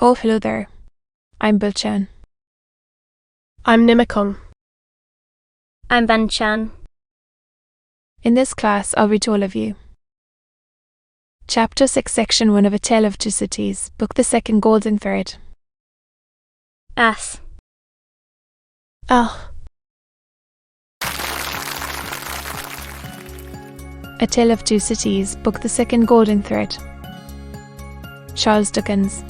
Oh, hello there. I'm Bilchan. I'm Nimikung. I'm Banchan. In this class, I'll read to all of you. Chapter 6, Section 1 of A Tale of Two Cities, Book the Second, Golden Thread. As. Ah. A Tale of Two Cities, Book the Second, Golden Thread. Charles Dickens.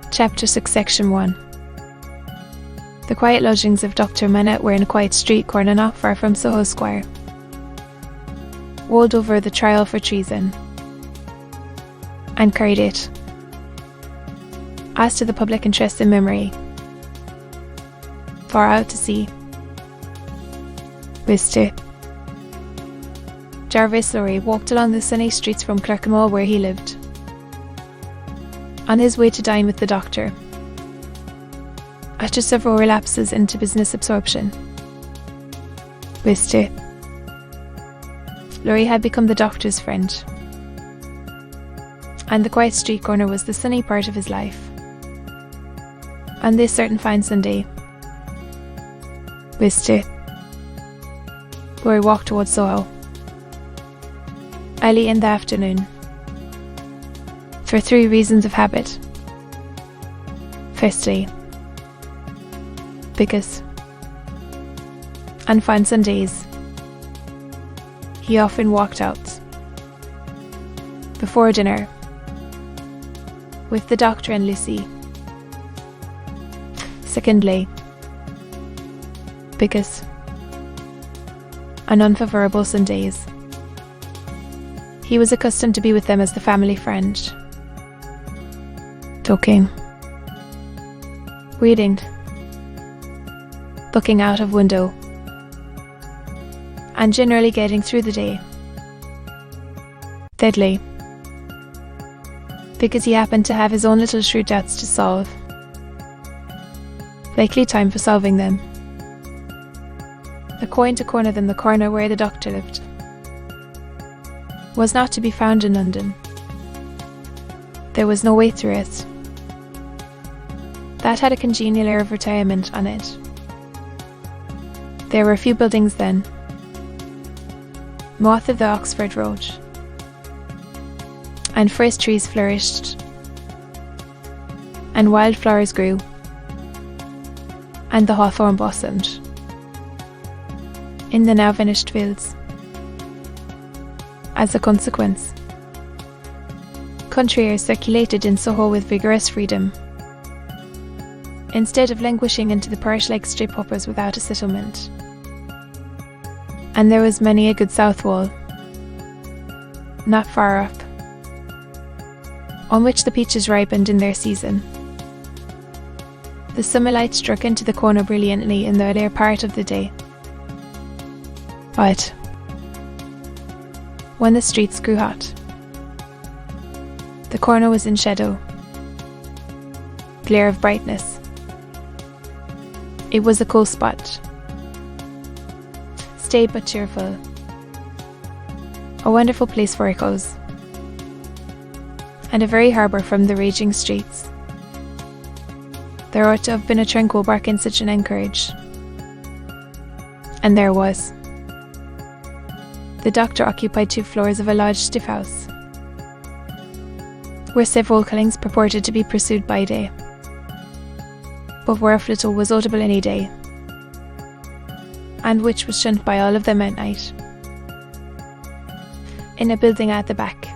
Chapter 6, Section 1. The quiet lodgings of Dr. Manette were in a quiet street corner not far from Soho Square, walled over the trial for treason, and carried it. As to the public interest in memory, far out to sea, Mr. Jarvis Lorry walked along the sunny streets from Clerkenwell where he lived, on his way to dine with the doctor, after several relapses into business absorption. Mr. Lorry had become the doctor's friend, and the quiet street corner was the sunny part of his life. On this certain fine Sunday, Mr. Lorry walked towards Soho, early in the afternoon, for 3 reasons of habit. Firstly, because on fine Sundays, he often walked out before dinner with the doctor and Lucy. Secondly, because on unfavourable Sundays, he was accustomed to be with them as the family friend, talking, reading, looking out of window, and generally getting through the day. Thirdly, because he happened to have his own little shrewd doubts to solve, likely time for solving them. The coin to corner them the corner where the doctor lived was not to be found in London. There was no way through it. That had a congenial air of retirement on it. There were few buildings then, north of the Oxford Road, and forest trees flourished, and wildflowers grew, and the hawthorn blossomed in the now vanished fields. As a consequence, country air circulated in Soho with vigorous freedom, instead of languishing into the parish-like strip hoppers without a settlement. And there was many a good south wall, not far up, on which the peaches ripened in their season. The summer light struck into the corner brilliantly in the earlier part of the day. But when the streets grew hot, the corner was in shadow, glare of brightness. It was a cool spot, staid but cheerful, a wonderful place for echoes, and a very harbour from the raging streets. There ought to have been a tranquil bark in such an anchorage, and there was. The doctor occupied 2 floors of a large stiff house, where several killings purported to be pursued by day, but whereof little was audible any day, and which was shunned by all of them at night. In a building at the back,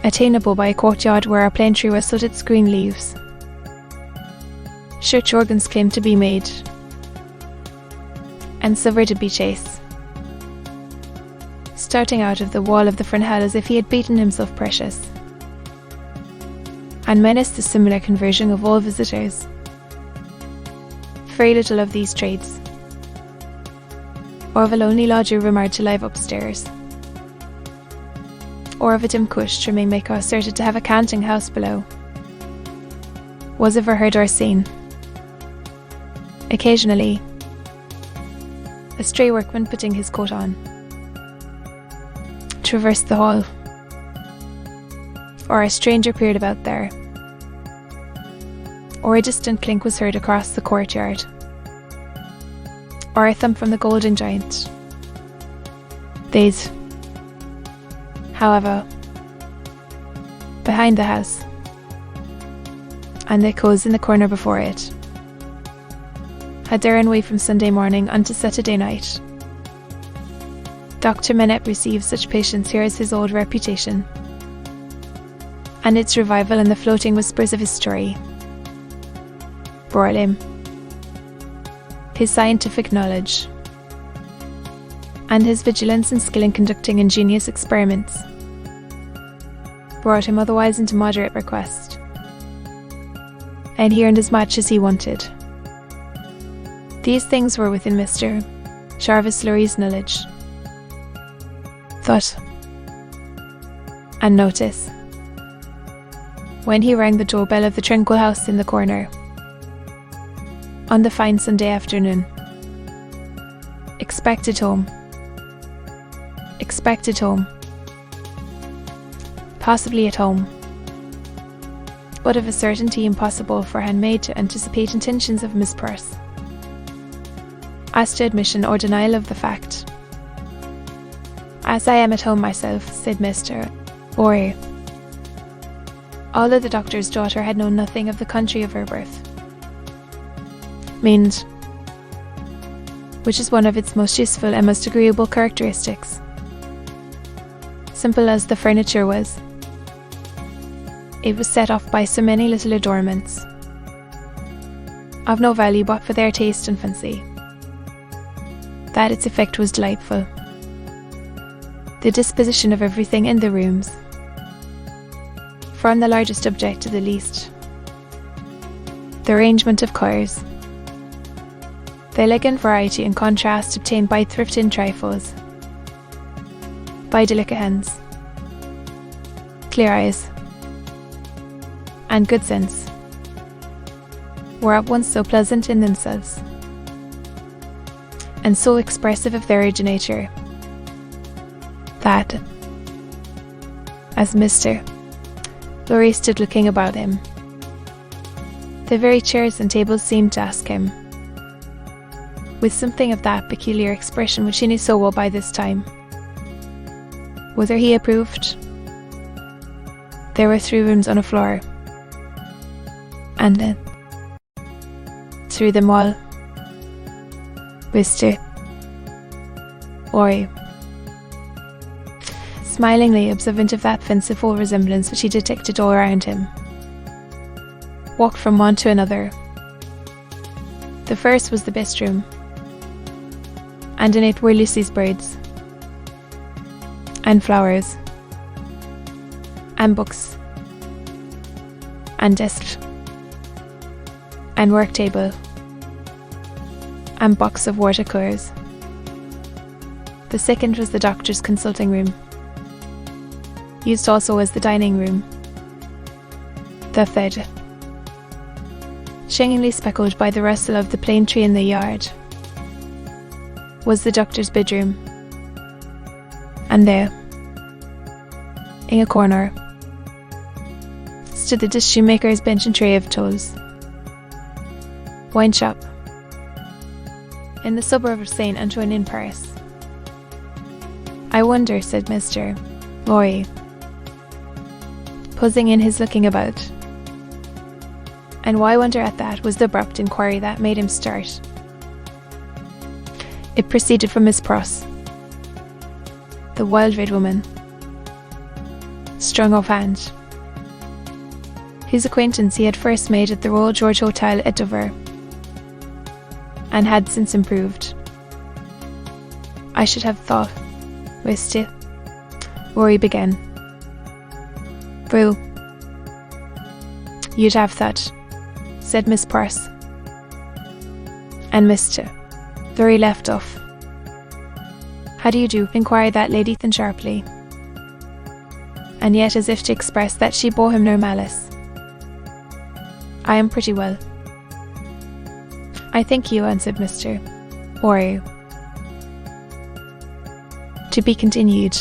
attainable by a courtyard where a plane tree rustled its green leaves, church organs claimed to be made, and silver to be chased, starting out of the wall of the front hall as if he had beaten himself precious, and menaced the similar conversion of all visitors. Very little of these trades, or of a lonely lodger rumoured to live upstairs, or of a dim cush trimming maker asserted to have a counting house below, was ever heard or seen. Occasionally, a stray workman putting his coat on, traversed the hall, or a stranger peered about there, or a distant clink was heard across the courtyard, or a thump from the golden giant. They'd, however, behind the house, and the echoes in the corner before it, had their own way from Sunday morning unto Saturday night. Dr. Manette received such patients here as his old reputation, and its revival in the floating whispers of his story brought him his scientific knowledge, and his vigilance and skill in conducting ingenious experiments brought him otherwise into moderate request, and he earned as much as he wanted. These things were within Mr. Jarvis Lorry's knowledge, thought, and notice, when he rang the doorbell of the tranquil house in the corner on the fine Sunday afternoon. Expected home. Possibly at home, but of a certainty impossible for handmaid to anticipate intentions of Miss Purse. As to admission or denial of the fact, as I am at home myself, said Mr. Orr, although the doctor's daughter had known nothing of the country of her birth, means, which is one of its most useful and most agreeable characteristics. Simple as the furniture was, it was set off by so many little adornments, of no value but for their taste and fancy, that its effect was delightful. The disposition of everything in the rooms, from the largest object to the least, the arrangement of colours, the elegant variety and contrast obtained by thrift in trifles, by delicate hands, clear eyes, and good sense, were at once so pleasant in themselves, and so expressive of their originator, that, as Mr. Lorry stood looking about him, the very chairs and tables seemed to ask him, with something of that peculiar expression which he knew so well by this time, whether he approved. There were 3 rooms on a floor, and then, through them all, Mr. Orr, smilingly observant of that fanciful resemblance which he detected all around him, walked from one to another. The first was the best room, and in it were Lucy's birds, and flowers, and books, and desk, and work table, and box of watercolours. The second was the doctor's consulting room, used also as the dining room. The third, shiningly speckled by the rustle of the plane tree in the yard, was the doctor's bedroom, and there, in a corner, stood the shoemaker's bench and tray of tools. Wine shop, in the suburb of St. Antoine in Paris. I wonder, said Mr. Lorry, posing in his looking about. And why wonder at that was the abrupt inquiry that made him start. It proceeded from Miss Pross, the wild red woman, strung off hand, whose acquaintance he had first made at the Royal George Hotel at Dover, and had since improved. I should have thought, Mr. Rory began. Brew. You'd have thought, said Miss Pross, and Mr. Lorry left off. How do you do? Inquired that lady then sharply, and yet as if to express that she bore him no malice. I am pretty well, I thank you, answered Mr. Orr. To be continued.